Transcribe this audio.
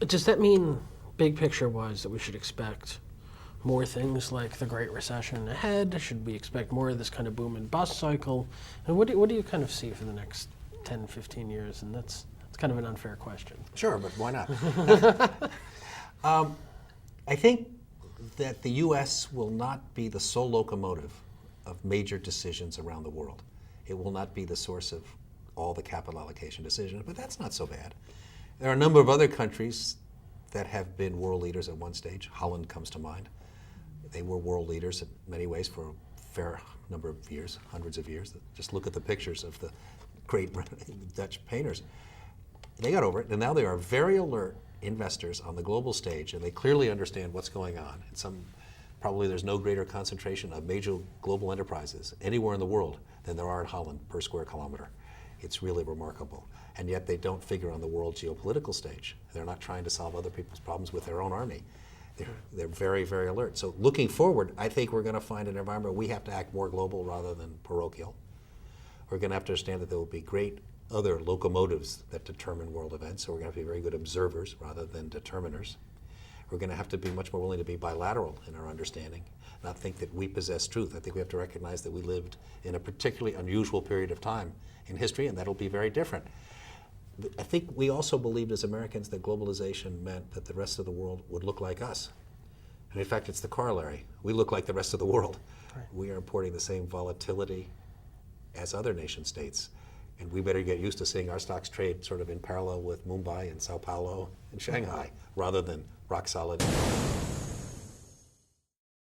Does that mean, big picture wise, that we should expect more things like the Great Recession ahead? Should we expect more of this kind of boom and bust cycle? And what do you kind of see for the next 10, 15 years? And that's kind of an unfair question. Sure, but why not? I think that the U.S. will not be the sole locomotive of major decisions around the world. It will not be the source of all the capital allocation decisions, but that's not so bad. There are a number of other countries that have been world leaders at one stage. Holland comes to mind. They were world leaders in many ways for a fair number of years, hundreds of years. Just look at the pictures of the great Dutch painters. They got over it, and now they are very alert investors on the global stage, and they clearly understand what's going on. And probably there's no greater concentration of major global enterprises anywhere in the world than there are in Holland per square kilometer. It's really remarkable. And yet they don't figure on the world geopolitical stage. They're not trying to solve other people's problems with their own army. They're very, very alert. So looking forward, I think we're going to find an environment where we have to act more global rather than parochial. We're going to have to understand that there will be great other locomotives that determine world events, so we're going to have to be very good observers rather than determiners. We're going to have to be much more willing to be bilateral in our understanding, not think that we possess truth. I think we have to recognize that we lived in a particularly unusual period of time in history, and that'll be very different. I think we also believed as Americans that globalization meant that the rest of the world would look like us. And in fact, it's the corollary. We look like the rest of the world. Right. We are importing the same volatility as other nation states. And we better get used to seeing our stocks trade sort of in parallel with Mumbai and Sao Paulo and Shanghai rather than rock solid.